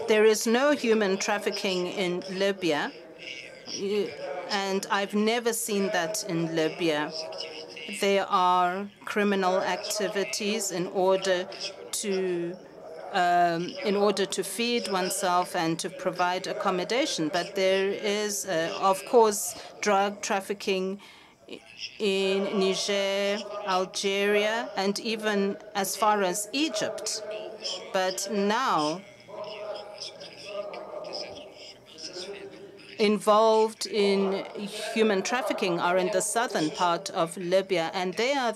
There is no human trafficking in Libya, and I've never seen that in Libya. There are criminal activities in order to feed oneself and to provide accommodation. But there is, of course, drug trafficking in Niger, Algeria, and even as far as Egypt. But now, involved in human trafficking are in the southern part of Libya, and they are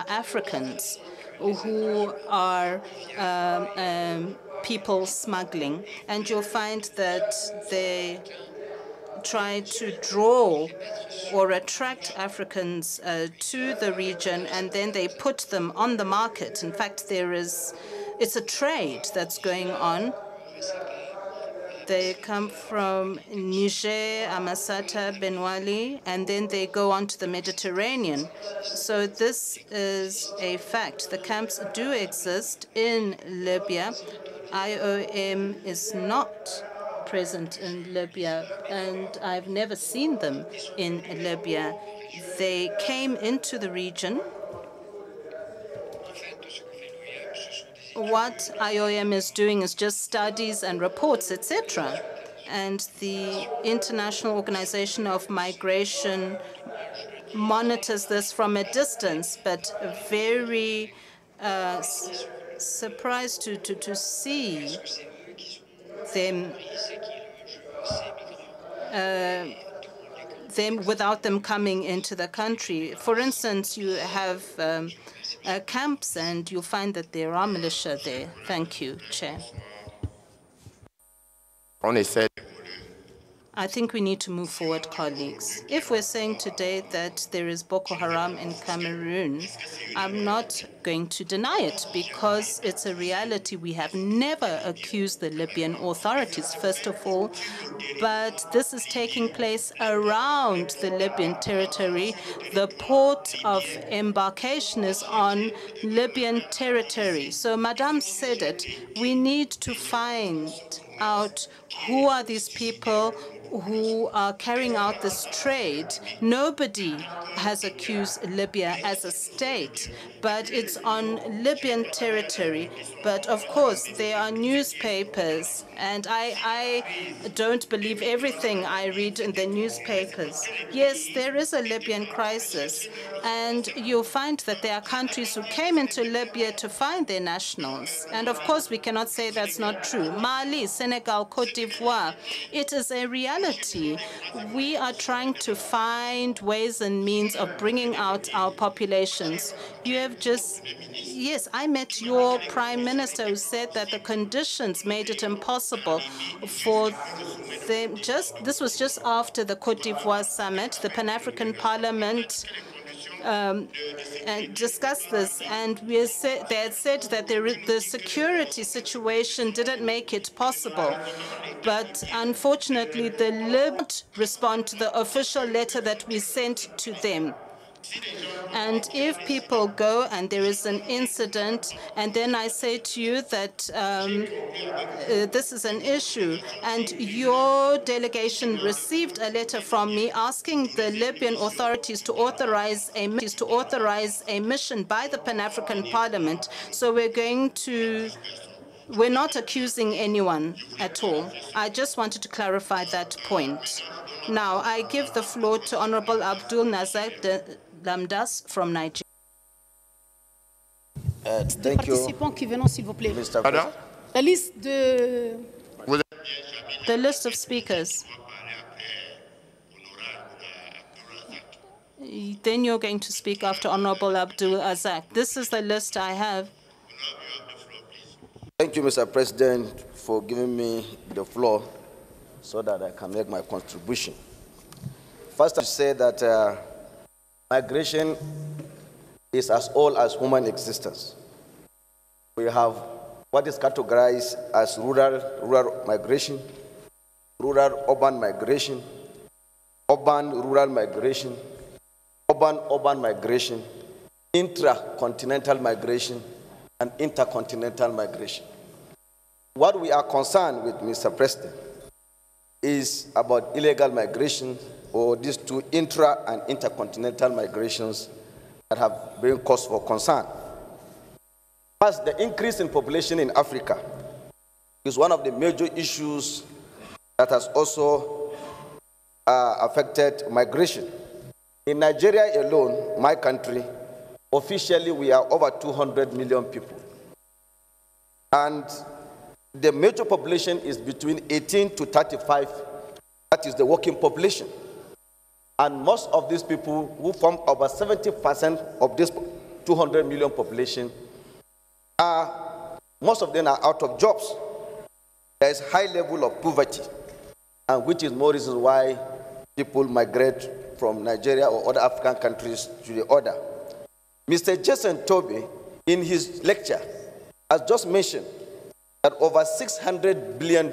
Africans who are people smuggling. And you'll find that they try to draw or attract Africans to the region, and then they put them on the market. In fact, it's a trade that's going on. They come from Niger, Amasata, Benwali, and then they go on to the Mediterranean. So this is a fact. The camps do exist in Libya. IOM is not present in Libya, and I've never seen them in Libya. They came into the region. What IOM is doing is just studies and reports, etc. And the International Organization of Migration monitors this from a distance, but very surprised to see them without them coming into the country. For instance, you have camps, and you'll find that there are militia there. Thank you, Chair. I think we need to move forward, colleagues. If we're saying today that there is Boko Haram in Cameroon, I'm not going to deny it because it's a reality. We have never accused the Libyan authorities, first of all, but this is taking place around the Libyan territory. The port of embarkation is on Libyan territory. So Madame said it, we need to find out who are these people who are carrying out this trade. Nobody has accused Libya as a state, but it's on Libyan territory. But of course, there are newspapers, and I don't believe everything I read in the newspapers. Yes, there is a Libyan crisis, and you'll find that there are countries who came into Libya to find their nationals. And of course, we cannot say that's not true. Mali, Senegal, Cote d'Ivoire, it is a reality. We are trying to find ways and means of bringing out our populations. You have just, yes, I met your prime minister who said that the conditions made it impossible for them. This was just after the Cote d'Ivoire summit. The Pan-African Parliament and discussed this, and they had said that the security situation didn't make it possible. But unfortunately, the Libs respond to the official letter that we sent to them. And if people go and there is an incident, and then I say to you that this is an issue, and your delegation received a letter from me asking the Libyan authorities to authorize a mission by the Pan-African Parliament. So we're not accusing anyone at all. I just wanted to clarify that point. Now, I give the floor to Honorable Abdul Nazar Lamdas from Nigeria. Thank you, Mr. President. The list of speakers. Then you're going to speak after Honorable Abdul Azak. This is the list I have. Thank you, Mr. President, for giving me the floor so that I can make my contribution. First, I say that migration is as old as human existence. We have what is categorized as rural migration, rural-urban migration, urban-rural migration, urban-urban migration, intracontinental migration, and intercontinental migration. What we are concerned with, Mr. President, is about illegal migration, or these two intra and intercontinental migrations that have been cause for concern. First, the increase in population in Africa is one of the major issues that has also affected migration. In Nigeria alone, my country, officially we are over 200 million people. And the major population is between 18 to 35, that is the working population. And most of these people, who form over 70% of this 200 million population, most of them are out of jobs. There is high level of poverty, and which is more reasons why people migrate from Nigeria or other African countries to the other. Mr. Jason Tobe, in his lecture, has just mentioned that over $600 billion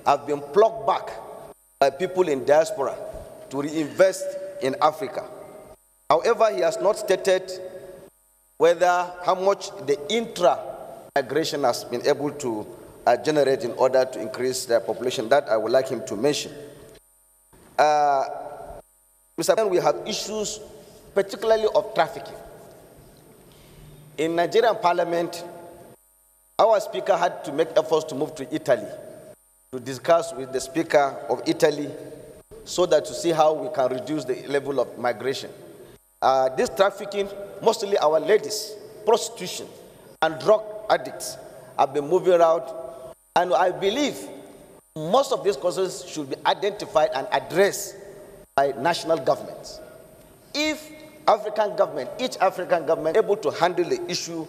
have been plucked back by people in diaspora to reinvest in Africa. However, he has not stated how much the intra-migration has been able to generate in order to increase their population. That I would like him to mention. Mr. President, we have issues particularly of trafficking. In Nigerian Parliament, our speaker had to make efforts to move to Italy to discuss with the speaker of Italy so that to see how we can reduce the level of migration. This trafficking, mostly our ladies, prostitution, and drug addicts have been moving around, and I believe most of these causes should be identified and addressed by national governments. If African government, each African government, able to handle the issue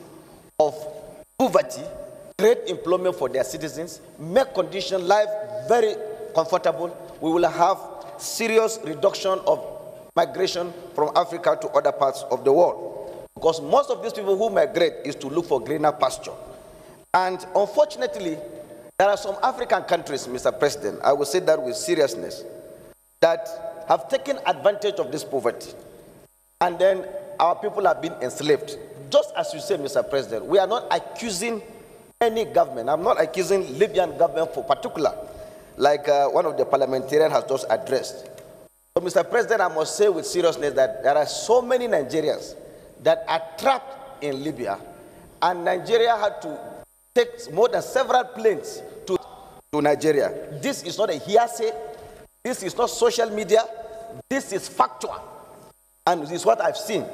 of poverty, create employment for their citizens, make condition life very comfortable, we will have serious reduction of migration from Africa to other parts of the world. Because most of these people who migrate is to look for greener pasture. And unfortunately, there are some African countries, Mr. President, I will say that with seriousness, that have taken advantage of this poverty. And then our people have been enslaved. Just as you say, Mr. President, we are not accusing any government. I'm not accusing Libyan government for particular, like one of the parliamentarians has just addressed. But Mr. President, I must say with seriousness that there are so many Nigerians that are trapped in Libya, and Nigeria had to take more than several planes to Nigeria. This is not a hearsay. This is not social media. This is factual. And this is what I've seen.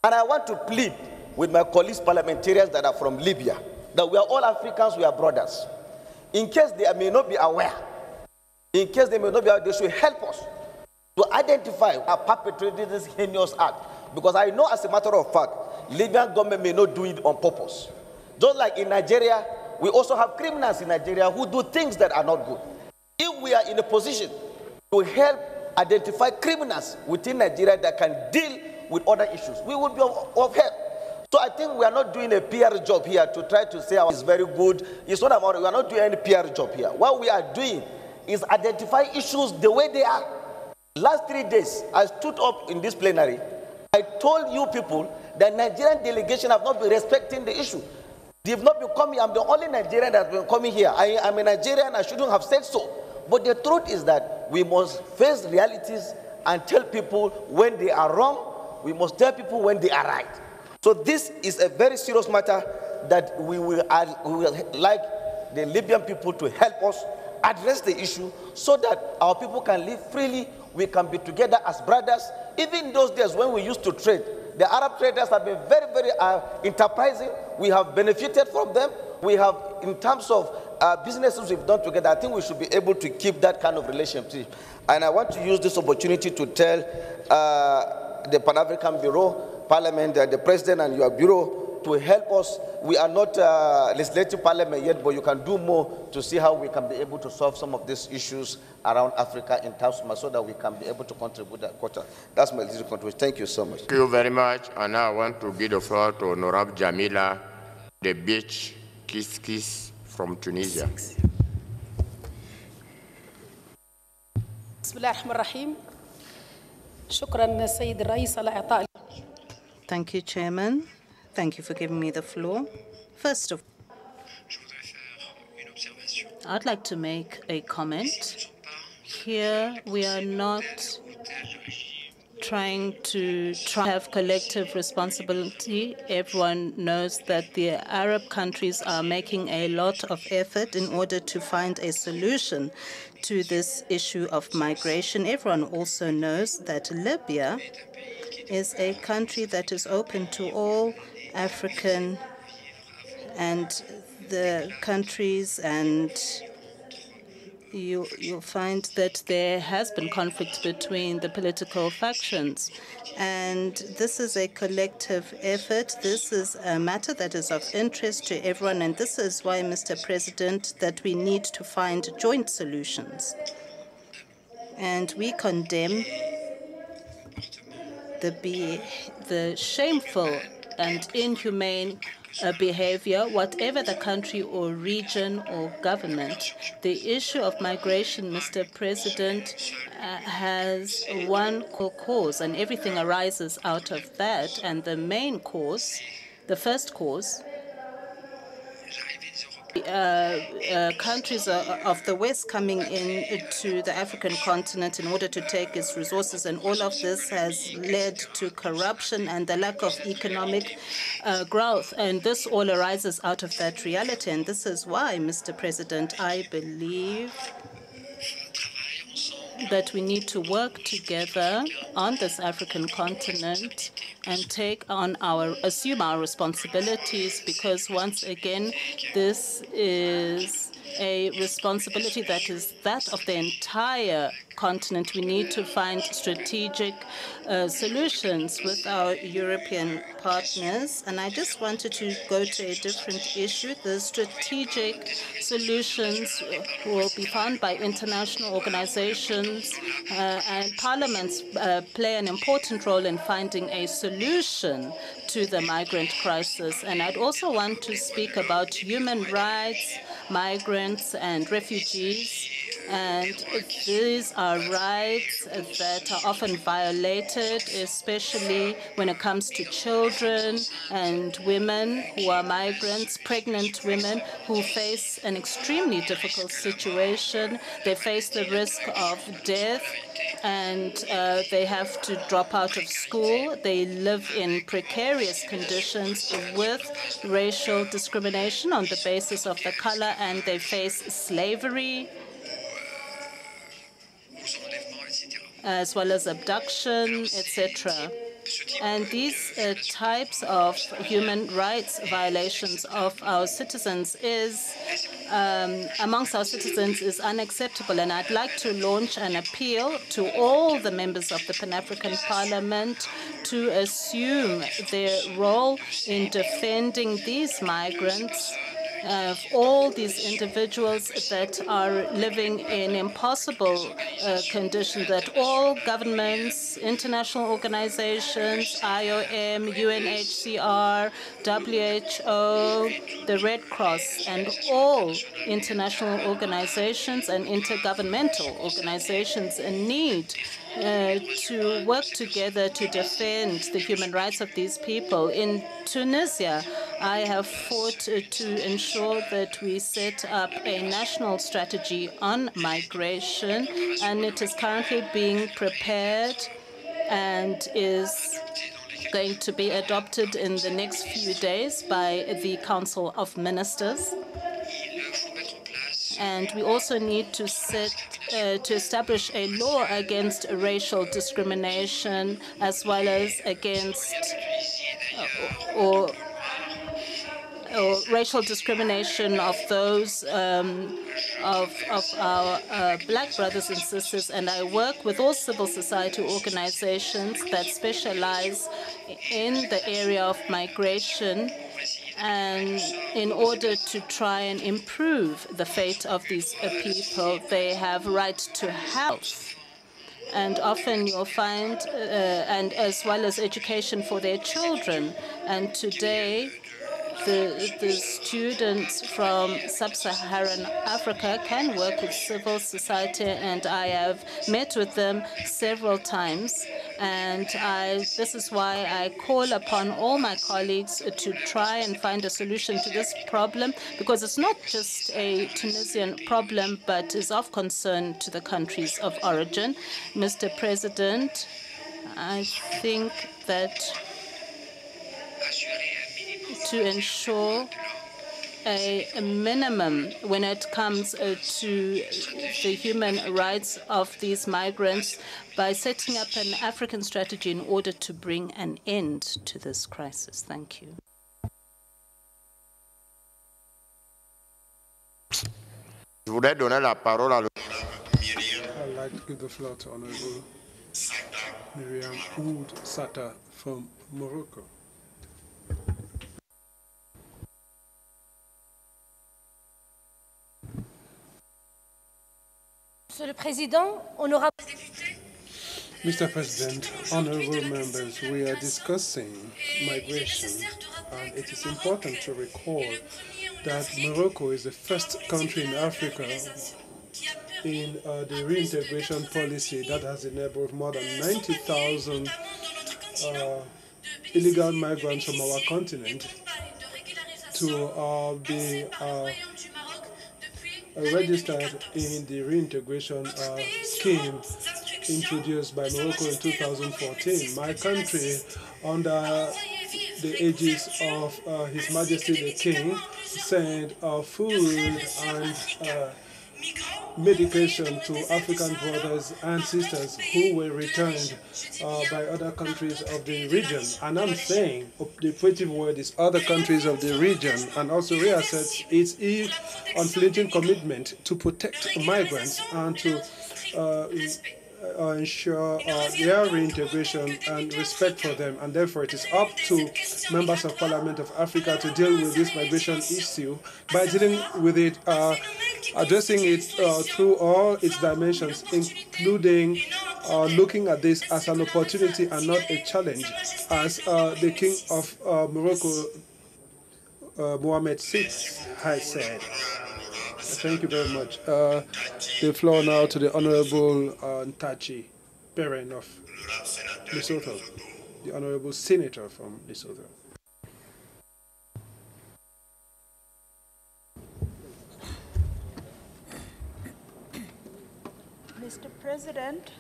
And I want to plead with my colleagues parliamentarians that are from Libya, that we are all Africans, we are brothers. In case they may not be aware, they should help us to identify who perpetrated this heinous act. Because I know, as a matter of fact, Libyan government may not do it on purpose. Just like in Nigeria, we also have criminals in Nigeria who do things that are not good. If we are in a position to help identify criminals within Nigeria that can deal with other issues, we will be of help. So I think we are not doing a PR job here to try to say it's very good. It's not about it. We are not doing any PR job here. What we are doing is identify issues the way they are. Last 3 days, I stood up in this plenary. I told you people that Nigerian delegation have not been respecting the issue. They have not been coming. I'm the only Nigerian that has been coming here. I'm a Nigerian. I shouldn't have said so. But the truth is that we must face realities and tell people when they are wrong. We must tell people when they are right. So this is a very serious matter that we will like the Libyan people to help us address the issue so that our people can live freely. We can be together as brothers. Even in those days when we used to trade, the Arab traders have been very, very enterprising. We have benefited from them. We have, in terms of businesses we've done together, I think we should be able to keep that kind of relationship. And I want to use this opportunity to tell the Pan-African Bureau, Parliament, the President and your Bureau to help us. We are not legislative parliament yet, but you can do more to see how we can be able to solve some of these issues around Africa in terms of so that we can be able to contribute that quota. That's my little contribution. Thank you so much. Thank you very much. And now I want to give the floor to Honorable Jamila, the beach kiss from Tunisia. Thank you, Chairman. Thank you for giving me the floor. First of all, I'd like to make a comment. Here, we are not trying to have collective responsibility. Everyone knows that the Arab countries are making a lot of effort in order to find a solution to this issue of migration. Everyone also knows that Libya is a country that is open to all African and the countries, and you'll find that there has been conflict between the political factions. And this is a collective effort. This is a matter that is of interest to everyone. And this is why, Mr. President, that we need to find joint solutions. And we condemn the shameful and inhumane behavior, whatever the country or region or government. The issue of migration, Mr. President, has one cause, and everything arises out of that. And the main cause, the first cause, countries of the West coming into the African continent in order to take its resources, and all of this has led to corruption and the lack of economic growth. And this all arises out of that reality. And this is why, Mr. President, I believe that we need to work together on this African continent and assume our responsibilities, because once again, this is a responsibility that is that of the entire continent. We need to find strategic solutions with our European partners. And I just wanted to go to a different issue. The strategic solutions will be found by international organizations, and parliaments play an important role in finding a solution to the migrant crisis. And I'd also want to speak about human rights, migrants, and refugees. And these are rights that are often violated, especially when it comes to children and women who are migrants, pregnant women who face an extremely difficult situation. They face the risk of death, and they have to drop out of school. They live in precarious conditions with racial discrimination on the basis of the color, and they face slavery, as well as abduction, etc. And these types of human rights violations of our citizens amongst our citizens is unacceptable. And I'd like to launch an appeal to all the members of the Pan-African Parliament to assume their role in defending these migrants, all these individuals that are living in impossible conditions, that all governments, international organizations, IOM, UNHCR, WHO, the Red Cross, and all international organizations and intergovernmental organizations need to work together to defend the human rights of these people. In Tunisia, I have fought to ensure that we set up a national strategy on migration, and it is currently being prepared and is going to be adopted in the next few days by the Council of Ministers. And we also need to establish a law against racial discrimination, as well as against or racial discrimination of those of our black brothers and sisters. And I work with all civil society organizations that specialize in the area of migration, and in order to try and improve the fate of these people. They have right to health, and often you'll find, and as well as education for their children. And today, the students from sub-Saharan Africa can work with civil society, and I have met with them several times. And this is why I call upon all my colleagues to try and find a solution to this problem, because it's not just a Tunisian problem, but is of concern to the countries of origin. Mr. President, I think that to ensure a minimum when it comes to the human rights of these migrants by setting up an African strategy in order to bring an end to this crisis. Thank you. Je voudrais donner la parole à I'd like to give the floor to Honorable Miriam Oud Sata from Morocco. Monsieur le Président, honorable Mr. President, honorable members, we are discussing migration, and it is important to recall that Morocco is the first country in Africa in the reintegration policy that has enabled more than 90,000 illegal migrants from our continent to be registered in the reintegration scheme introduced by Morocco in 2014. My country, under the aegis of His Majesty the King, sent food and medication to African brothers and sisters who were returned by other countries of the region. And I'm saying the operative word is other countries of the region, and also reassets its unflinching commitment to protect migrants and to ensure their reintegration and respect for them. And therefore it is up to members of Parliament of Africa to deal with this migration issue by dealing with it, addressing it through all its dimensions, including looking at this as an opportunity and not a challenge, as the King of Morocco, Mohammed VI, has said. Thank you very much. The floor now to the Honorable Ntachi Perrin of Lesotho, the Honorable Senator from Lesotho. Mr. President,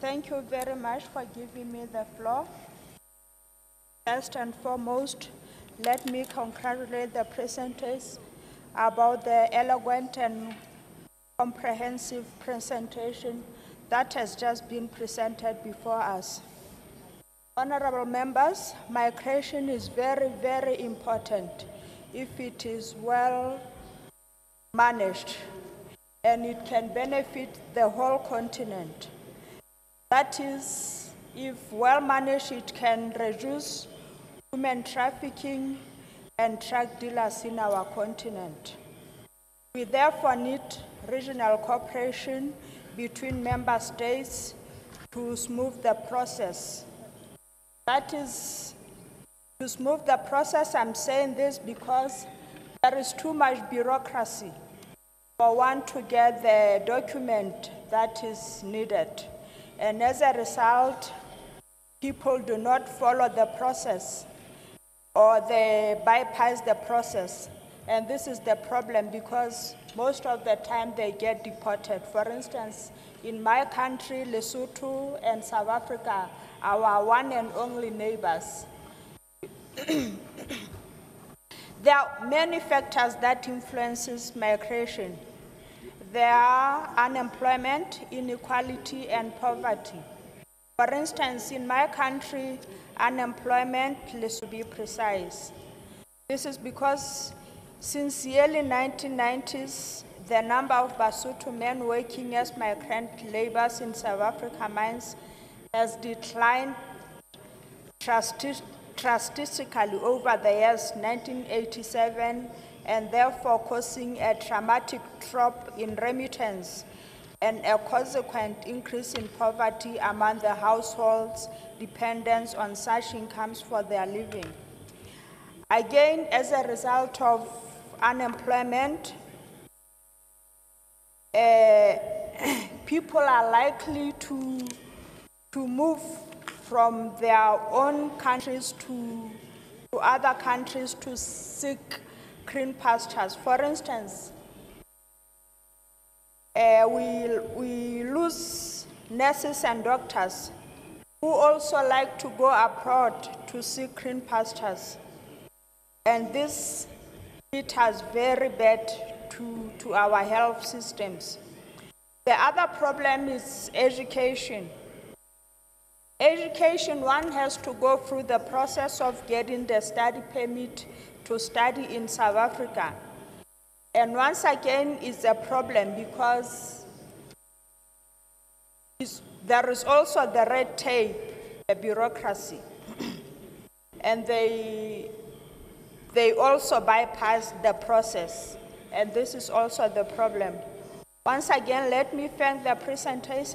thank you very much for giving me the floor. First and foremost, let me congratulate the presenters about the eloquent and comprehensive presentation that has just been presented before us. Honorable members, migration is very, very important if it is well managed, and it can benefit the whole continent. That is, if well managed, it can reduce human trafficking and drug dealers in our continent. We therefore need regional cooperation between member states to smooth the process. That is, to smooth the process, I'm saying this because there is too much bureaucracy for one to get the document that is needed. And as a result, people do not follow the process, or they bypass the process. And this is the problem, because most of the time they get deported. For instance, in my country, Lesotho and South Africa, our one and only neighbors. There are many factors that influences migration. There are unemployment, inequality, and poverty. For instance, in my country, unemployment, let's be precise. This is because since the early 1990s, the number of Basotho men working as migrant laborers in South Africa mines has declined drastically over the years 1987, and therefore causing a dramatic drop in remittance and a consequent increase in poverty among the households dependent on such incomes for their living. Again, as a result of unemployment, people are likely to move from their own countries to other countries to seek green pastures. For instance, we lose nurses and doctors who also like to go abroad to seek green pastures. And this hit us very bad to our health systems. The other problem is education. Education, one has to go through the process of getting the study permit to study in South Africa. And once again, it's a problem because there is also the red tape, the bureaucracy. And they also bypass the process. And this is also the problem. Once again, let me thank the presenters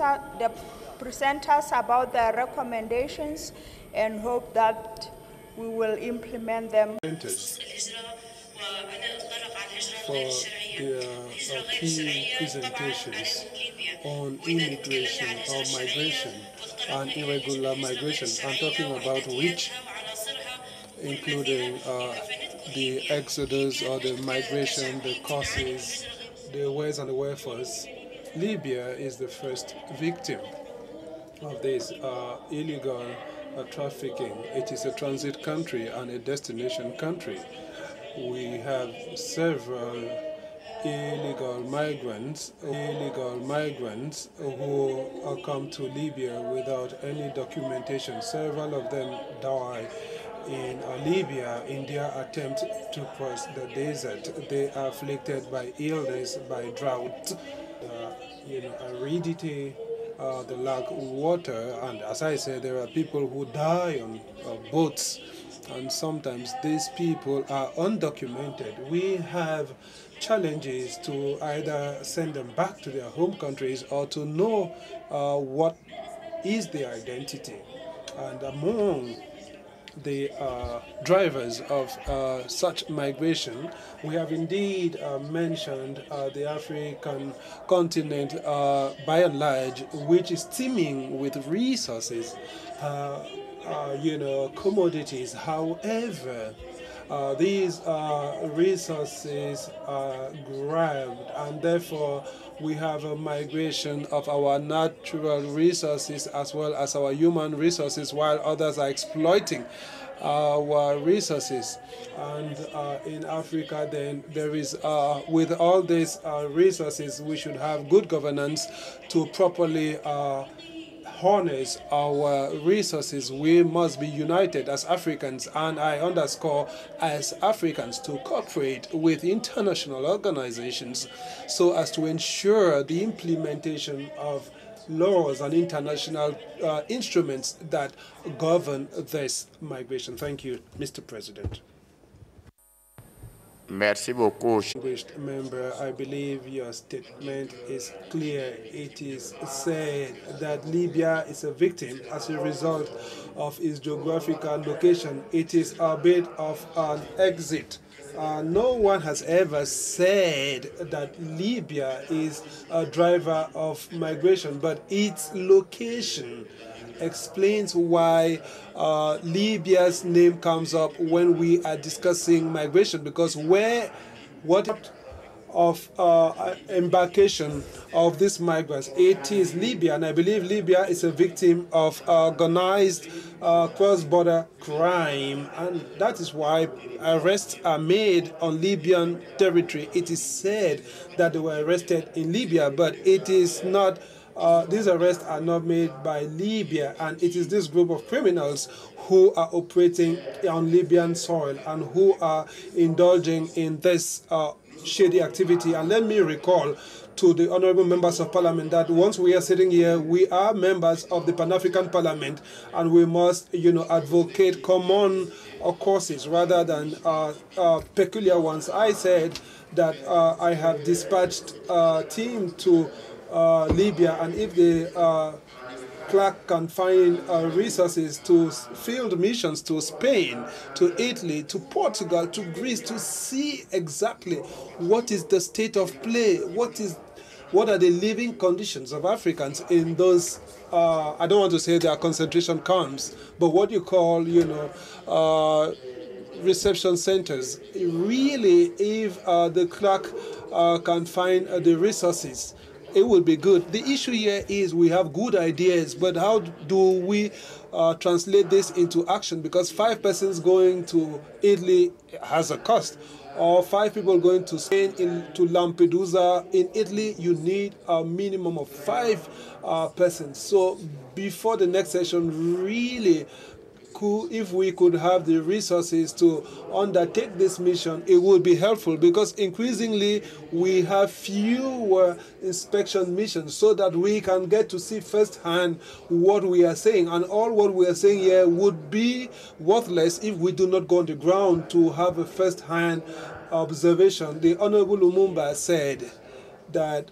about the recommendations and hope that we will implement them. For their key presentations on immigration or migration and irregular migration. I'm talking about which, including the exodus or the migration, the causes, the wheres and the wherefores. Libya is the first victim of this illegal trafficking. It is a transit country and a destination country. We have several illegal migrants who come to Libya without any documentation. Several of them die in Libya in their attempt to cross the desert. They are afflicted by illness, by drought, aridity, the lack of water, and as I said, there are people who die on boats, and sometimes these people are undocumented. We have challenges to either send them back to their home countries or to know what is their identity. And among the drivers of such migration, we have indeed mentioned the African continent by and large, which is teeming with resources, commodities. However, these resources are grabbed, and therefore we have a migration of our natural resources as well as our human resources, while others are exploiting our resources. And in Africa, then, there is, with all these resources, we should have good governance to properly harness our resources. We must be united as Africans, and I underscore as Africans, to cooperate with international organizations so as to ensure the implementation of laws and international instruments that govern this migration. Thank you, Mr. President. Merci beaucoup. Distinguished member, I believe your statement is clear. It is said that Libya is a victim as a result of its geographical location. It is a bit of an exit. No one has ever said that Libya is a driver of migration, but its location explains why Libya's name comes up when we are discussing migration, because what of embarkation of these migrants, it is Libya, and I believe Libya is a victim of organized cross-border crime, and that is why arrests are made on Libyan territory. It is said that they were arrested in Libya, but it is not. These arrests are not made by Libya, and it is this group of criminals who are operating on Libyan soil and who are indulging in this shady activity. And let me recall to the honorable members of parliament that once we are sitting here, we are members of the Pan-African Parliament, and we must, advocate common causes rather than peculiar ones. I said that I have dispatched a team to Libya, and if the clerk can find resources to field missions to Spain, to Italy, to Portugal, to Greece, to see exactly what is the state of play, what is what are the living conditions of Africans in those, I don't want to say they are concentration camps, but what you call, reception centers. Really, if the clerk can find the resources, it would be good. The issue here is we have good ideas, but how do we translate this into action? Because 5 persons going to Italy has a cost, or 5 people going to Spain, to Lampedusa in Italy, you need a minimum of 5 persons. So before the next session, really, if we could have the resources to undertake this mission, it would be helpful, because increasingly we have fewer inspection missions so that we can get to see firsthand what we are saying. And all what we are saying here would be worthless if we do not go on the ground to have a firsthand observation. The Honorable Lumumba said that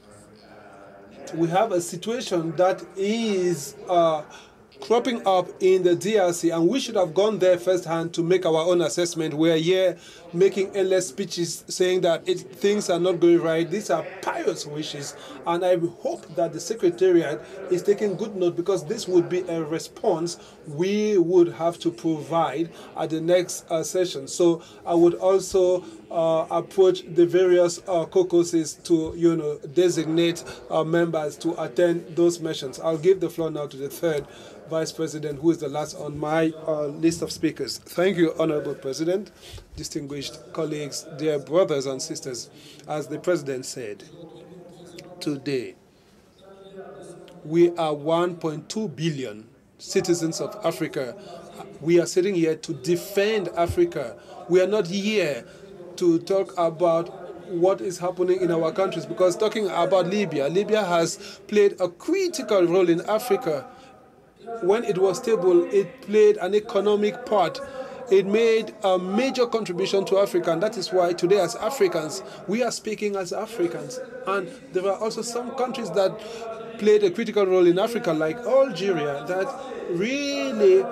we have a situation that is cropping up in the DRC, and we should have gone there firsthand to make our own assessment. We're here making endless speeches saying that things are not going right. These are pious wishes, and I hope that the Secretariat is taking good note, because this would be a response we would have to provide at the next session. So I would also approach the various caucuses to designate members to attend those missions. I'll give the floor now to the third Vice President, who is the last on my list of speakers. Thank you, Honorable President, distinguished colleagues, dear brothers and sisters. As the President said, today we are 1.2 billion citizens of Africa. We are sitting here to defend Africa. We are not here to talk about what is happening in our countries, because talking about Libya has played a critical role in Africa. When it was stable, it played an economic part. It made a major contribution to Africa, and that is why today as Africans, we are speaking as Africans. And there are also some countries that played a critical role in Africa, like Algeria, that really,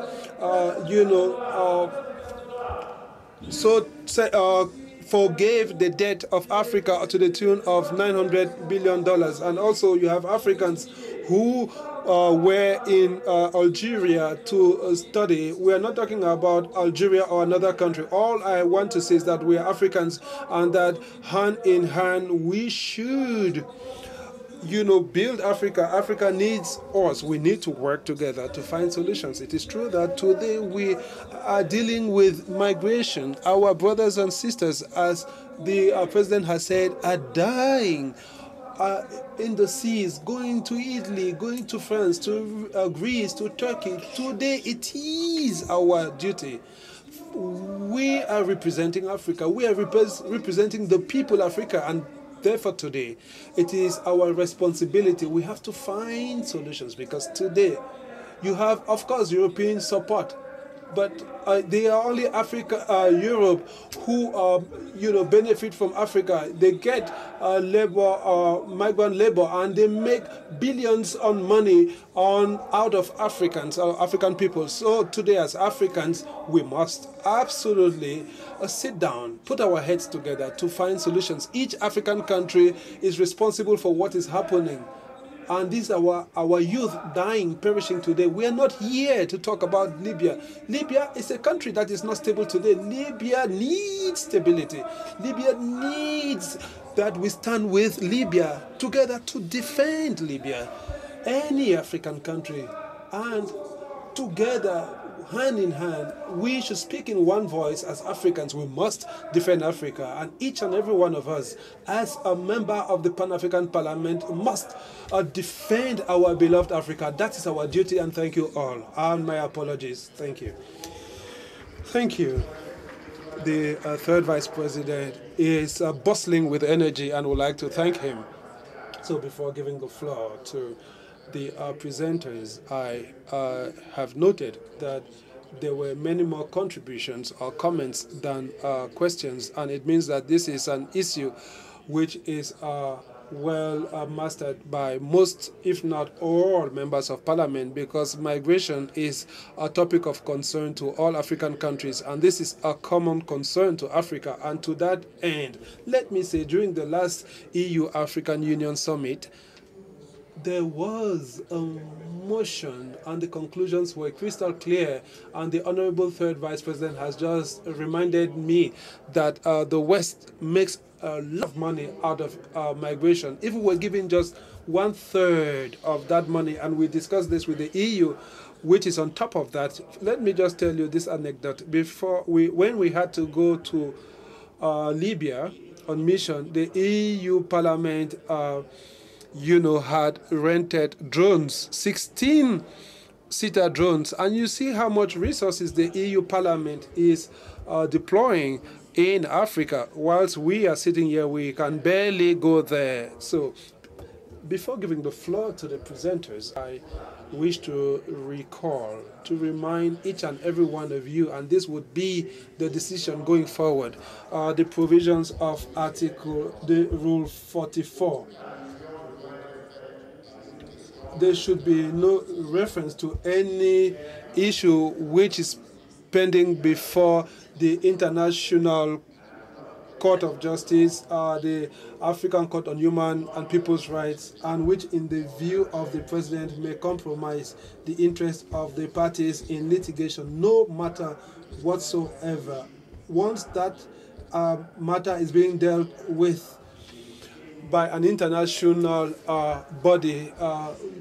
forgave the debt of Africa to the tune of $900 billion. And also you have Africans who were in Algeria to study. We are not talking about Algeria or another country. All I want to say is that we are Africans, and that hand in hand we should build Africa. Africa needs us. We need to work together to find solutions. It is true that today we are dealing with migration. Our brothers and sisters, as the President has said, are dying in the seas, going to Italy, going to France, to Greece, to Turkey. Today it is our duty. We are representing Africa. We are representing the people of Africa, and therefore today it is our responsibility. We have to find solutions, because today you have, of course, European support, but they are only Europe who benefit from Africa. They get migrant labor, and they make billions on money out of African people. So today as Africans, we must absolutely sit down, put our heads together to find solutions. Each African country is responsible for what is happening. And these are our youth dying, perishing today. We are not here to talk about Libya. Libya is a country that is not stable today. Libya needs stability. Libya needs that we stand with Libya together to defend Libya. Any African country, and together, hand in hand, we should speak in one voice as Africans. We must defend Africa, and each and every one of us, as a member of the Pan-African Parliament, must defend our beloved Africa. That is our duty, and thank you all. And my apologies. Thank you. Thank you. The third Vice President is bustling with energy, and would like to thank him. So before giving the floor to the presenters, I have noted that there were many more contributions or comments than questions, and it means that this is an issue which is well mastered by most, if not all, members of parliament, because migration is a topic of concern to all African countries, and this is a common concern to Africa. And to that end, let me say, during the last EU-African Union Summit, there was a motion and the conclusions were crystal clear, and the Honorable Third Vice President has just reminded me that the West makes a lot of money out of migration. If we were giving just 1/3 of that money, and we discussed this with the EU, which is on top of that, let me just tell you this anecdote. When we had to go to Libya on mission, the EU Parliament had rented drones, 16-seater drones, and you see how much resources the EU Parliament is deploying in Africa. Whilst we are sitting here, we can barely go there. So before giving the floor to the presenters, I wish to remind each and every one of you, and this would be the decision going forward, the provisions of Rule 44. There should be no reference to any issue which is pending before the International Court of Justice, the African Court on Human and People's Rights, and which, in the view of the President, may compromise the interests of the parties in litigation, no matter whatsoever. Once that matter is being dealt with by an international body,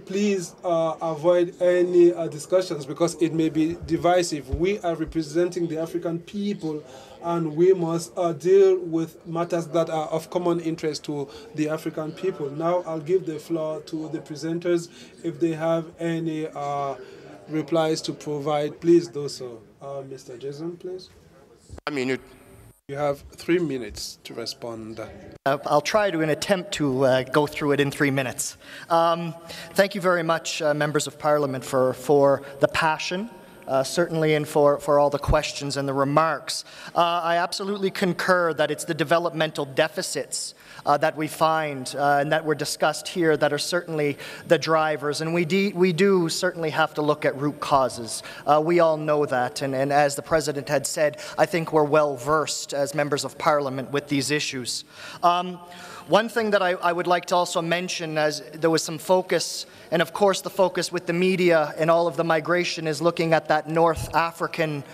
please avoid any discussions, because it may be divisive. We are representing the African people, and we must deal with matters that are of common interest to the African people. Now I'll give the floor to the presenters. If they have any replies to provide, please do so. Mr. Jason, please. 1 minute. You have 3 minutes to respond. I'll try to attempt to go through it in 3 minutes. Thank you very much, members of Parliament, for the passion, certainly, and for all the questions and the remarks. I absolutely concur that it's the developmental deficits that we find and that were discussed here that are certainly the drivers, and we do certainly have to look at root causes. We all know that, and as the President had said, I think we're well versed as members of Parliament with these issues. One thing that I would like to also mention, as there was some focus, and of course the focus with the media and all of the migration is looking at that North African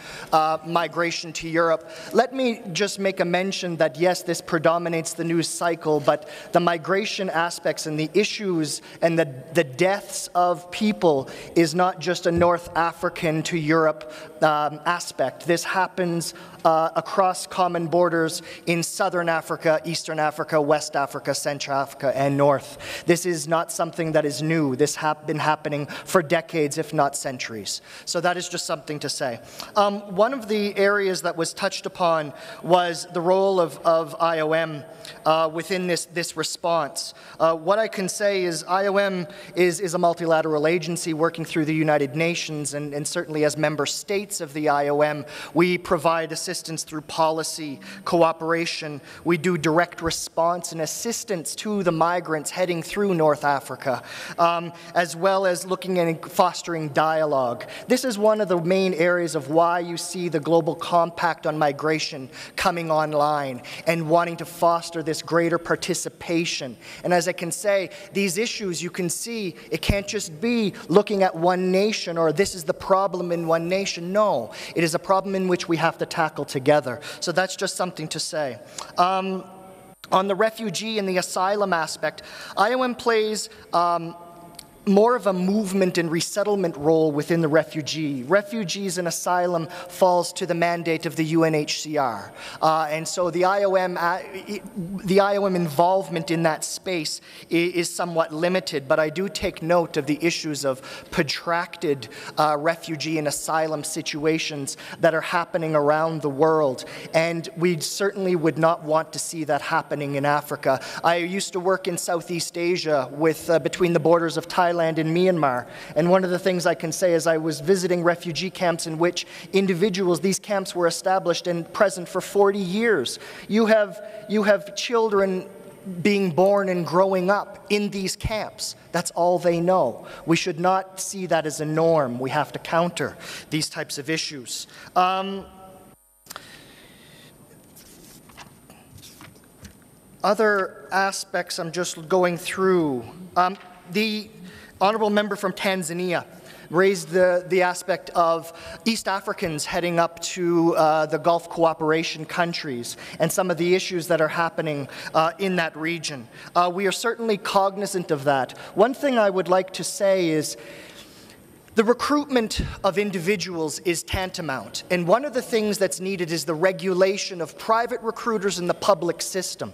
migration to Europe. Let me just make a mention that yes, this predominates the news cycle, but the migration aspects and the issues and the deaths of people is not just a North African to Europe aspect. This happens across common borders in Southern Africa, Eastern Africa, West Africa, Central Africa, and North. This is not something that is new. This has been happening for decades, if not centuries. So that is just something to say. One of the areas that was touched upon was the role of IOM within this response. What I can say is IOM is a multilateral agency working through the United Nations, and certainly as member states of the IOM, we provide assistance through policy, cooperation. We do direct response and assistance to the migrants heading through North Africa, as well as looking at fostering dialogue. This is one of the main areas of why you see the Global Compact on Migration coming online and wanting to foster this greater participation. And as I can say, these issues, you can see, it can't just be looking at one nation or this is the problem in one nation. No, it is a problem in which we have to tackle together. So that's just something to say. On the refugee and the asylum aspect, IOM plays more of a movement and resettlement role within the refugee. Refugees and asylum falls to the mandate of the UNHCR. And so the IOM involvement in that space is somewhat limited, but I do take note of the issues of protracted refugee and asylum situations that are happening around the world. And we certainly would not want to see that happening in Africa. I used to work in Southeast Asia with between the borders of Thailand and Myanmar. And one of the things I can say is I was visiting refugee camps in which these camps were established and present for 40 years. You have children being born and growing up in these camps. That's all they know. We should not see that as a norm. We have to counter these types of issues. Other aspects I'm just going through. The honourable member from Tanzania raised the aspect of East Africans heading up to the Gulf cooperation countries and some of the issues that are happening in that region. We are certainly cognizant of that. One thing I would like to say is the recruitment of individuals is tantamount, and one of the things that's needed is the regulation of private recruiters in the public system.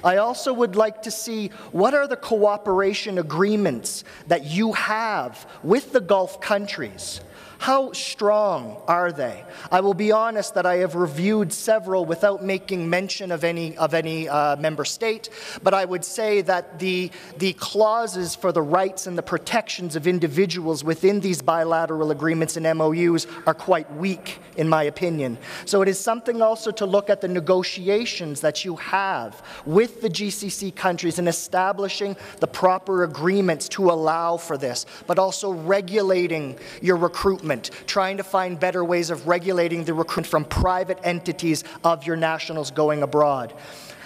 I also would like to see what are the cooperation agreements that you have with the Gulf countries. How strong are they? I will be honest that I have reviewed several without making mention of any member state, but I would say that the clauses for the rights and the protections of individuals within these bilateral agreements and MOUs are quite weak, in my opinion. So it is something also to look at the negotiations that you have with the GCC countries in establishing the proper agreements to allow for this, but also regulating your recruitment, trying to find better ways of regulating the recruitment from private entities of your nationals going abroad.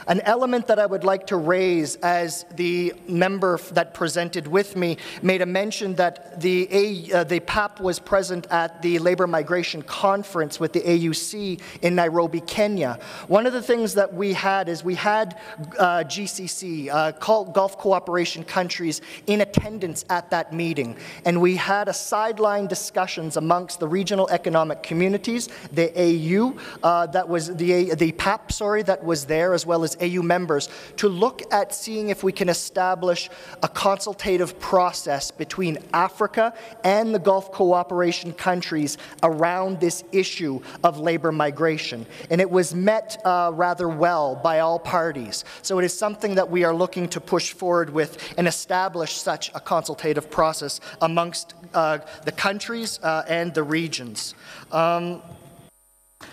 An element that I would like to raise, as the member that presented with me made a mention that the PAP was present at the Labour Migration Conference with the AUC in Nairobi, Kenya. One of the things that we had is we had GCC, Gulf Cooperation countries, in attendance at that meeting, and we had a sideline discussions amongst the regional economic communities, the AU, that was the PAP, sorry, that was there, as well as AU members, to look at seeing if we can establish a consultative process between Africa and the Gulf cooperation countries around this issue of labor migration. And it was met rather well by all parties. So it is something that we are looking to push forward with and establish such a consultative process amongst the countries and the regions.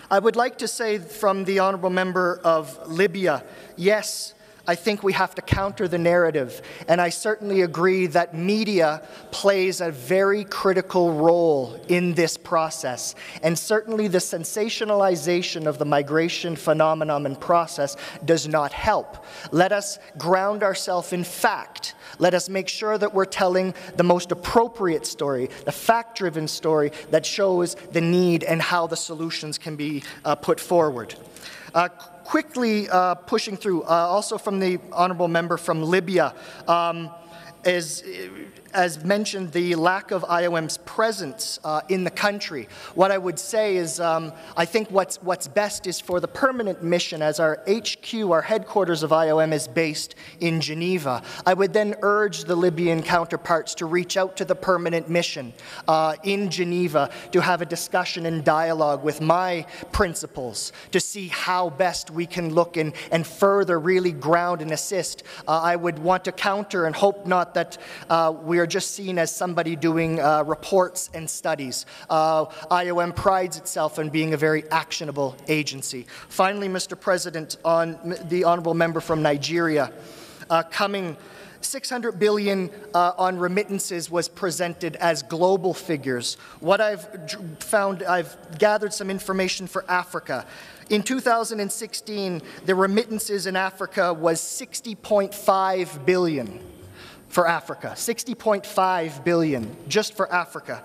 I would like to say from the honourable member of Libya, yes, I think we have to counter the narrative, and I certainly agree that media plays a very critical role in this process, and certainly the sensationalization of the migration phenomenon and process does not help. Let us ground ourselves in fact. Let us make sure that we're telling the most appropriate story, the fact-driven story that shows the need and how the solutions can be put forward. Quickly pushing through, also from the honourable member from Libya, as mentioned, the lack of IOM's presence in the country. What I would say is I think what's best is for the permanent mission, as our HQ, our headquarters of IOM is based in Geneva. I would then urge the Libyan counterparts to reach out to the permanent mission in Geneva to have a discussion and dialogue with my principals to see how best we can look and further really ground and assist. I would want to counter and hope not that we are just seen as somebody doing reports and studies. IOM prides itself on being a very actionable agency. Finally, Mr. President, on the honourable member from Nigeria, coming 600 billion on remittances was presented as global figures. What I've found, I've gathered some information for Africa. In 2016, the remittances in Africa was 60.5 billion. For Africa, 60.5 billion just for Africa.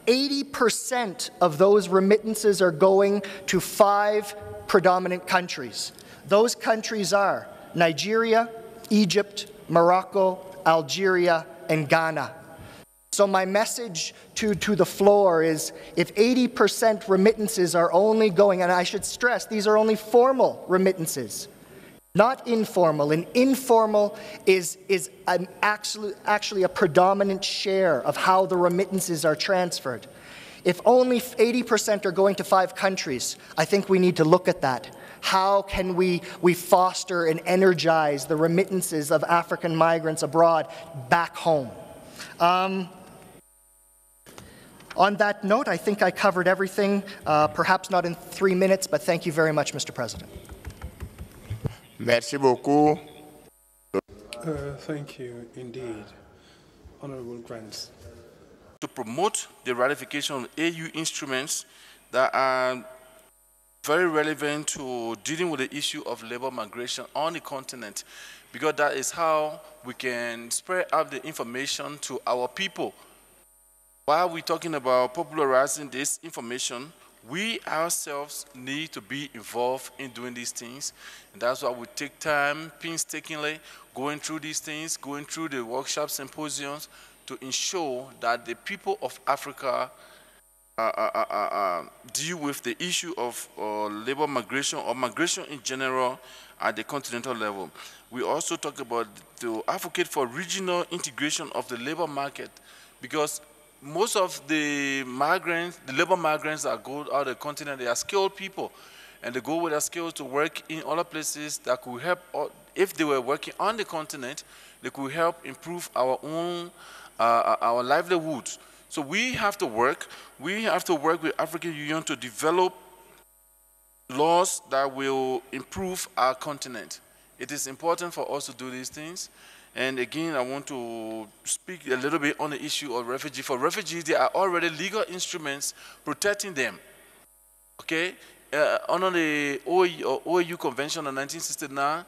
80% of those remittances are going to 5 predominant countries. Those countries are Nigeria, Egypt, Morocco, Algeria, and Ghana. So my message to the floor is, if 80% remittances are only going, and I should stress, these are only formal remittances, not informal. And informal is actually a predominant share of how the remittances are transferred. If only 80% are going to 5 countries, I think we need to look at that. How can we foster and energize the remittances of African migrants abroad back home? On that note, I think I covered everything, perhaps not in 3 minutes, but thank you very much, Mr. President. Merci beaucoup. Thank you indeed, Honorable Grants. To promote the ratification of AU instruments that are very relevant to dealing with the issue of labor migration on the continent, because that is how we can spread out the information to our people. While we're talking about popularizing this information, we ourselves need to be involved in doing these things. And that's why we take time, painstakingly, going through these things, going through the workshops, symposiums, to ensure that the people of Africa deal with the issue of labor migration or migration in general at the continental level. We also talk about to advocate for regional integration of the labor market, because most of the migrants, the labor migrants that go out of the continent, they are skilled people, and they go with their skills to work in other places that could help. If they were working on the continent, they could help improve our own our livelihoods. So we have to work with African Union to develop laws that will improve our continent. It is important for us to do these things. And again, I want to speak a little bit on the issue of refugees. For refugees, there are already legal instruments protecting them. Okay? Under the OAU Convention of 1969,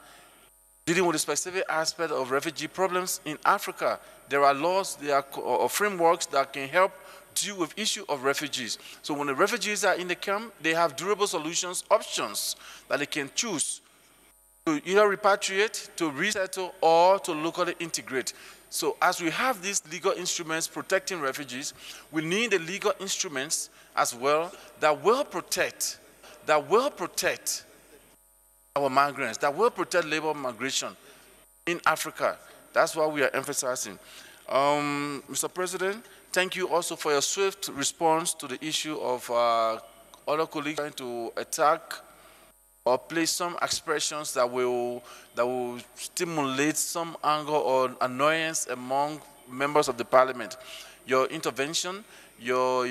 dealing with the specific aspect of refugee problems in Africa, there are laws, there are frameworks that can help deal with issue of refugees. So when the refugees are in the camp, they have durable solutions, options that they can choose to either repatriate, to resettle, or to locally integrate. So as we have these legal instruments protecting refugees, we need the legal instruments as well that will protect our migrants, that will protect labor migration in Africa. That's what we are emphasizing. Mr. President, thank you also for your swift response to the issue of other colleagues trying to attack or place some expressions that will stimulate some anger or annoyance among members of the parliament. Your intervention, your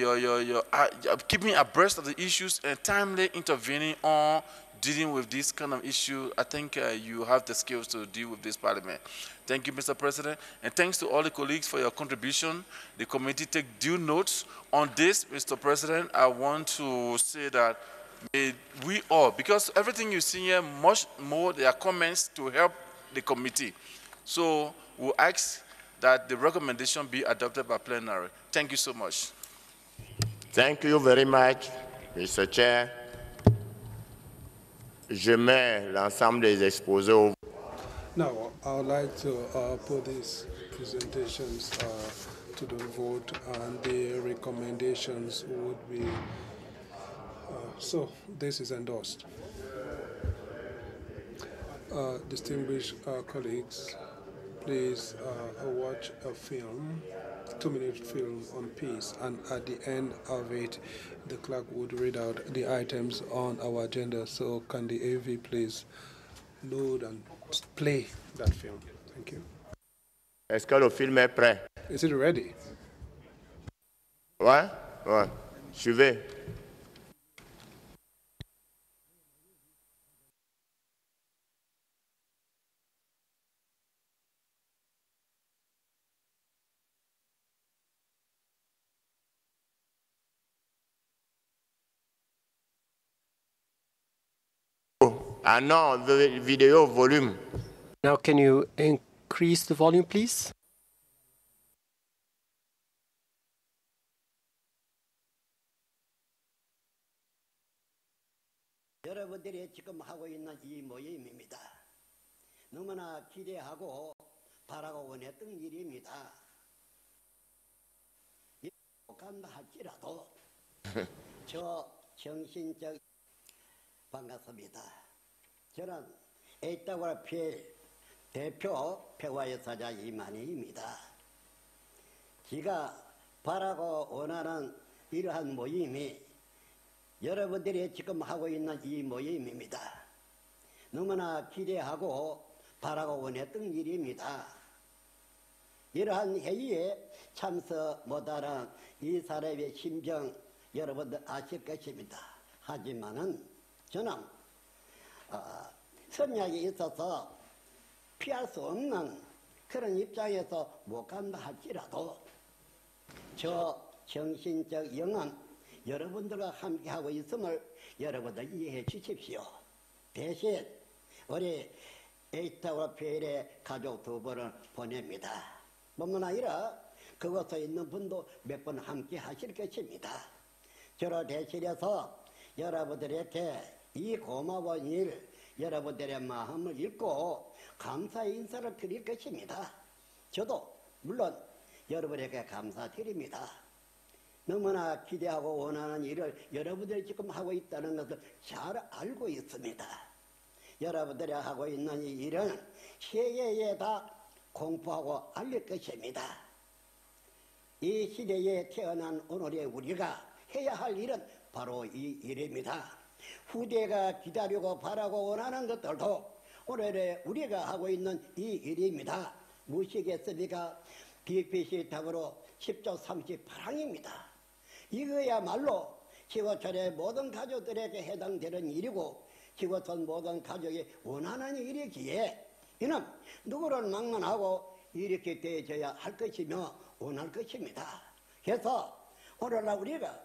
keeping abreast of the issues and timely intervening on dealing with this kind of issue, I think you have the skills to deal with this parliament. Thank you, Mr. President, and thanks to all the colleagues for your contribution. The committee take due notes on this, Mr. President. I want to say that we all, because everything you see here, much more, there are comments to help the committee. So we'll ask that the recommendation be adopted by plenary. Thank you so much. Thank you very much, Mr. Chair. Je mets l'ensemble des exposés au... Now, I would like to put these presentations to the vote, and the recommendations would be, so this is endorsed. Distinguished colleagues, please watch a film, 2-minute film on peace, and at the end of it, the clerk would read out the items on our agenda. So can the AV please load and play that film? Thank you. Est-ce que le film est prêt? Is it ready? Ouais? Ouais. Suivez. Ah non, vidéo volume. Now can you increase the volume, please? 여러분들이 지금 하고 있는 이 모임입니다. 너무나 기대하고 바라고 원했던 일입니다. 간다 할지라도 저 정신적 반갑습니다. 저는 에이타고라필 대표 평화여사자 이만희입니다. 제가 바라고 원하는 이러한 모임이 여러분들이 지금 하고 있는 이 모임입니다. 너무나 기대하고 바라고 원했던 일입니다. 이러한 회의에 참석 못하는 이 사람의 심정 여러분들 아실 것입니다. 하지만은 저는 선약이 있어서 피할 수 없는 그런 입장에서 못 간다 할지라도 저 정신적 영은 여러분들과 함께하고 있음을 여러분들 이해해 주십시오. 대신 우리 에이타와 페일의 가족 두 분을 보냅니다. 뿐만 아니라 그곳에 있는 분도 몇 번 함께 하실 것입니다. 저를 대신해서 여러분들에게 이 고마운 일, 여러분들의 마음을 읽고 감사의 인사를 드릴 것입니다. 저도 물론 여러분에게 감사드립니다. 너무나 기대하고 원하는 일을 여러분들이 지금 하고 있다는 것을 잘 알고 있습니다. 여러분들이 하고 있는 이 일은 세계에 다 공포하고 알릴 것입니다. 이 시대에 태어난 오늘의 우리가 해야 할 일은 바로 이 일입니다. 후대가 기다리고 바라고 원하는 것들도 오늘의 우리가 하고 있는 이 일입니다. 무엇이겠습니까? BPC 답으로 10조 38항입니다. 이거야말로 지구촌의 모든 가족들에게 해당되는 일이고 지구촌 모든 가족이 원하는 일이기에 이는 누구를 막론하고 이렇게 되어져야 할 것이며 원할 것입니다. 그래서 오늘날 우리가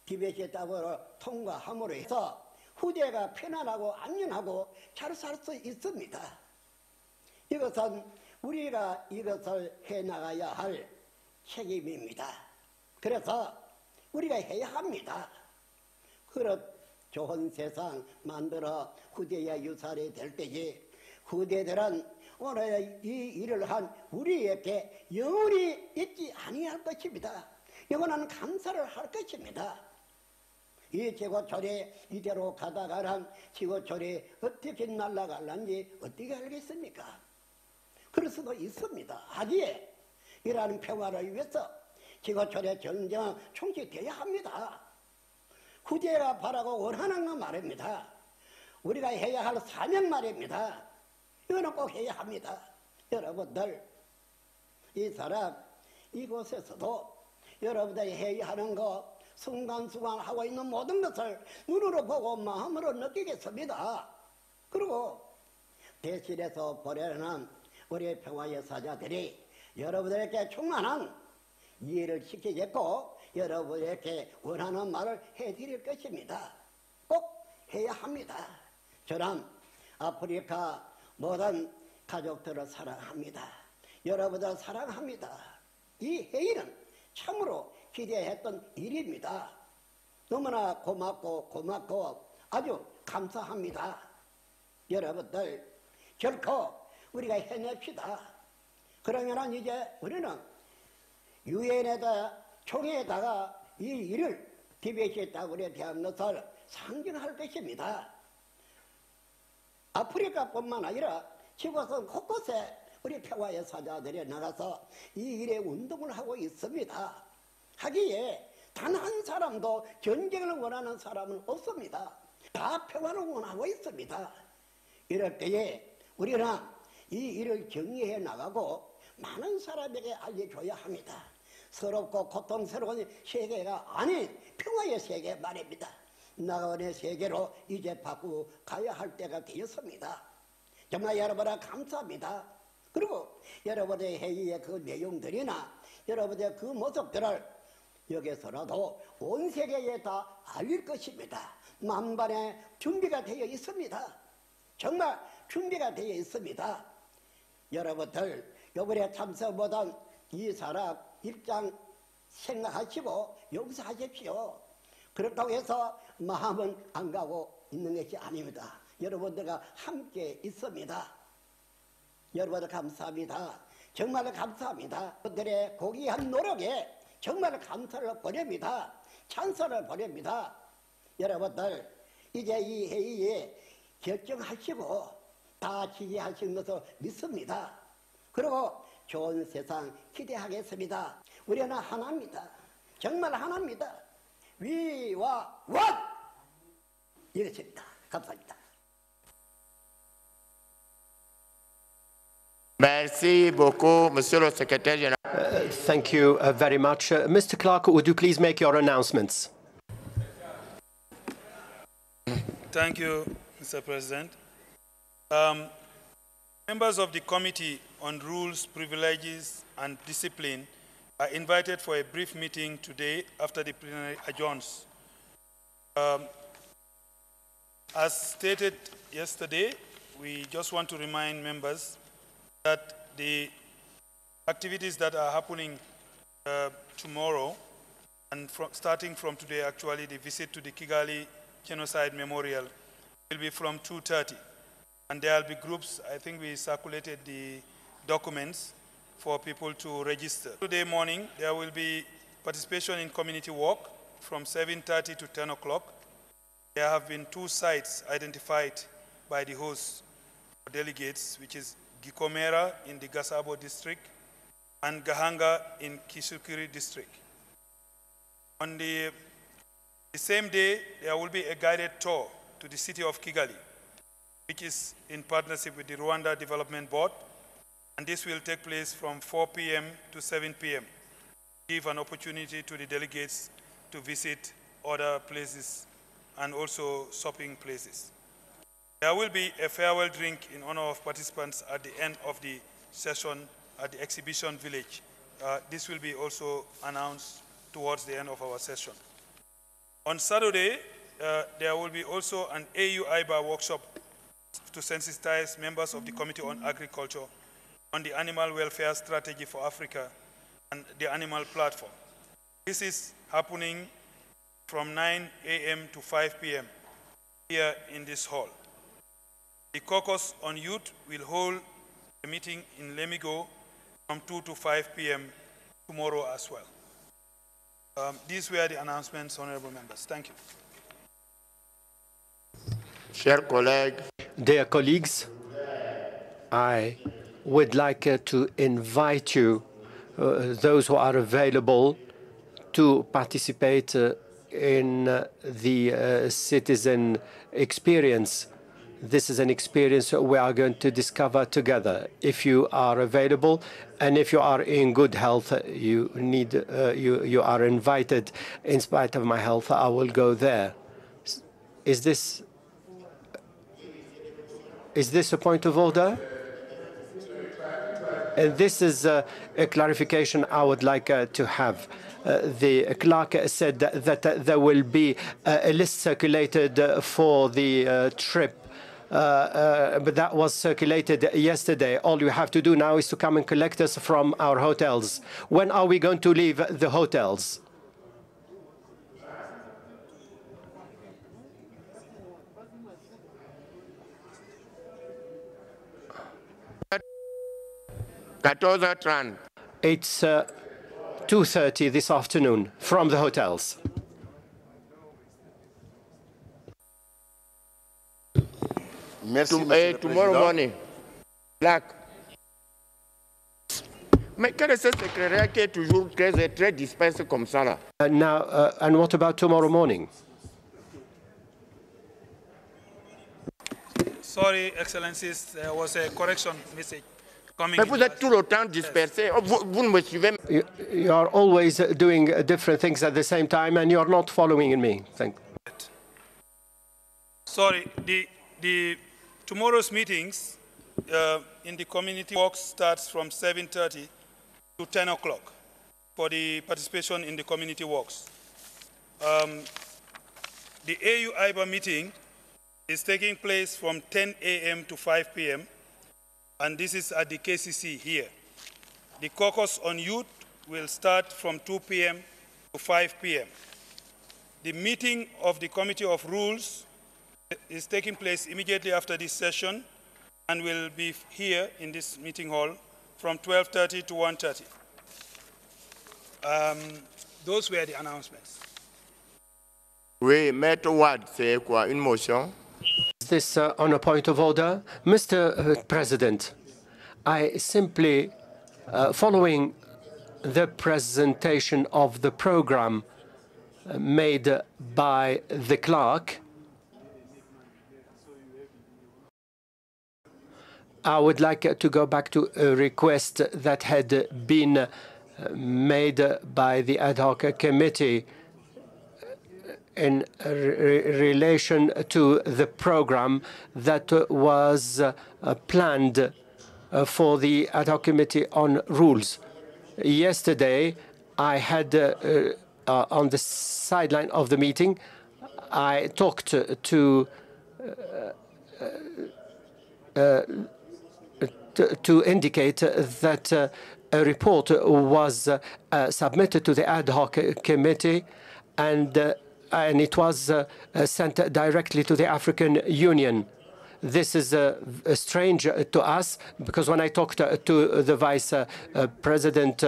BPC 답으로 통과함으로 해서 후대가 편안하고 안전하고 잘 살 수 있습니다. 이것은 우리가 이것을 해나가야 할 책임입니다. 그래서 우리가 해야 합니다. 그런 좋은 세상 만들어 후대에 유산이 될 때에 후대들은 오늘 이 일을 한 우리에게 영원히 잊지 아니할 것입니다. 영원한 감사를 할 것입니다. 이 지구촌이 이대로 가다가는 지구촌이 어떻게 날아갈는지 어떻게 알겠습니까? 그럴 수도 있습니다. 하기에 이러한 평화를 위해서 지구촌의 정정은 총치되어야 합니다. 후대가 바라고 원하는 건 말입니다. 우리가 해야 할 사명 말입니다. 이거는 꼭 해야 합니다. 여러분들 이 사람 이곳에서도 여러분들이 해야 하는 거 순간순간 하고 있는 모든 것을 눈으로 보고 마음으로 느끼겠습니다. 그리고 대신해서 보내는 우리 평화의 사자들이 여러분들에게 충만한 이해를 시키겠고 여러분에게 원하는 말을 해드릴 것입니다. 꼭 해야 합니다. 저는 아프리카 모든 가족들을 사랑합니다. 여러분들을 사랑합니다. 이 회의는 참으로 기대했던 일입니다. 너무나 고맙고 아주 감사합니다. 여러분들 결코 우리가 해냅시다. 그러면 이제 우리는 유엔에다 총회에다가 이 일을 디베이트했다고 대한 것을 상징할 것입니다. 아프리카뿐만 아니라 지구촌 곳곳에 우리 평화의 사자들이 나가서 이 일에 운동을 하고 있습니다. 하기에 단 한 사람도 전쟁을 원하는 사람은 없습니다. 다 평화를 원하고 있습니다. 이럴 때에 우리는 이 일을 정리해 나가고 많은 사람에게 알려줘야 합니다. 서럽고 고통스러운 세계가 아닌 평화의 세계 말입니다. 나가원의 세계로 이제 바꾸어 가야 할 때가 되었습니다. 정말 여러분을 감사합니다. 그리고 여러분의 회의의 그 내용들이나 여러분의 그 모습들을 여기서라도 온 세계에 다 알릴 것입니다. 만반의 준비가 되어 있습니다. 정말 준비가 되어 있습니다. 여러분들 이번에 참석 못한 이 사람 입장 생각하시고 용서하십시오. 그렇다고 해서 마음은 안 가고 있는 것이 아닙니다. 여러분들과 함께 있습니다. 여러분들 감사합니다. 정말 감사합니다. 그들의 고귀한 노력에 정말 감사를 보냅니다. 찬사를 보냅니다. 여러분들 이제 이 회의에 결정하시고 다 지지하신 것을 믿습니다. 그리고 좋은 세상 기대하겠습니다. 우리는 하나입니다. 정말 하나입니다. 위와 원! 이렇습니다. 감사합니다. Merci beaucoup, Monsieur le Secrétaire Général. Thank you very much. Mr. Clark, would you please make your announcements? Thank you, Mr. President. Members of the Committee on Rules, Privileges, and Discipline are invited for a brief meeting today after the plenary adjourns. As stated yesterday, we just want to remind members that the activities that are happening tomorrow, and starting from today, actually, the visit to the Kigali Genocide Memorial will be from 2:30. And there will be groups. I think we circulated the documents for people to register. Today morning, there will be participation in community walk from 7:30 to 10 o'clock. There have been 2 sites identified by the host delegates, which is Gikomera in the Gasabo district and Gahanga in Kisukiri district. On the same day, there will be a guided tour to the city of Kigali, which is in partnership with the Rwanda Development Board, and this will take place from 4 p.m. to 7 p.m. Give an opportunity to the delegates to visit other places and also shopping places. There will be a farewell drink in honor of participants at the end of the session at the exhibition village. This will be also announced towards the end of our session. On Saturday, there will be also an AU-IBA workshop to sensitize members of the Committee on Agriculture on the animal welfare strategy for Africa and the animal platform. This is happening from 9 a.m. to 5 p.m. here in this hall. The Caucus on Youth will hold a meeting in Lemigo from 2 to 5 p.m. tomorrow as well. These were the announcements, honorable members. Thank you. Dear colleagues, I would like to invite you, those who are available, to participate in the citizen experience. This is an experience we are going to discover together. If you are available and if you are in good health, you are invited. In spite of my health, I will go there. Is this a point of order? This is a clarification I would like to have. The clerk said that there will be a list circulated for the trip. But that was circulated yesterday. All you have to do now is to come and collect us from our hotels. When are we going to leave the hotels? It's 2:30 this afternoon from the hotels. Tomorrow morning. Black. Mais quel est ce secrétaire qui est toujours très dispersé comme ça là? And what about tomorrow morning? Sorry, Excellencies, there was a correction message coming. Mais vous êtes tout le temps dispersé. Vous ne me suivez. You are always doing different things at the same time, and you are not following me. Thank you. Sorry, tomorrow's meetings in the community walk starts from 7:30 to 10 o'clock for the participation in the community walks. The AU-IBA meeting is taking place from 10 a.m. to 5 p.m. and this is at the KCC here. The caucus on youth will start from 2 p.m. to 5 p.m. The meeting of the Committee of Rules is taking place immediately after this session and will be here in this meeting hall from 12:30 to 1:30. Those were the announcements. Oui, Maître Ward, c'est quoi, une motion? Is this on a point of order? Mr. President, I simply, following the presentation of the program made by the clerk, I would like to go back to a request that had been made by the Ad Hoc Committee in relation to the program that was planned for the Ad Hoc Committee on Rules. Yesterday, I had, on the sideline of the meeting, I talked to indicate that a report was submitted to the Ad Hoc Committee, and it was sent directly to the African Union. This is strange to us, because when I talked to the Vice President,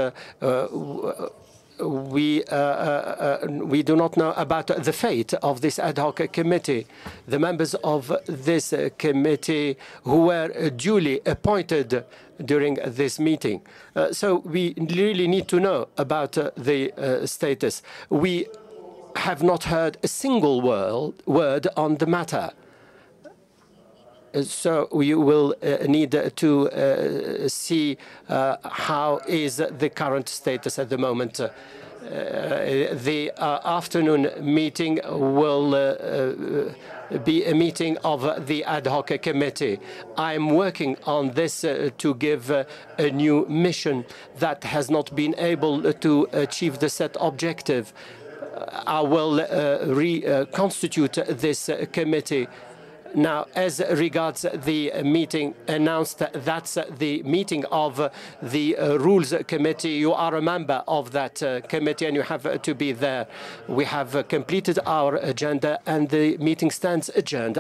we do not know about the fate of this ad hoc committee. The members of this committee who were duly appointed during this meeting. So we really need to know about the status. We have not heard a single word on the matter. So we will need to see how is the current status at the moment. The afternoon meeting will be a meeting of the Ad Hoc Committee. I'm working on this to give a new mission that has not been able to achieve the set objective. I will reconstitute this committee. Now, as regards the meeting announced, that's the meeting of the Rules Committee. You are a member of that committee and you have to be there. We have completed our agenda and the meeting stands adjourned.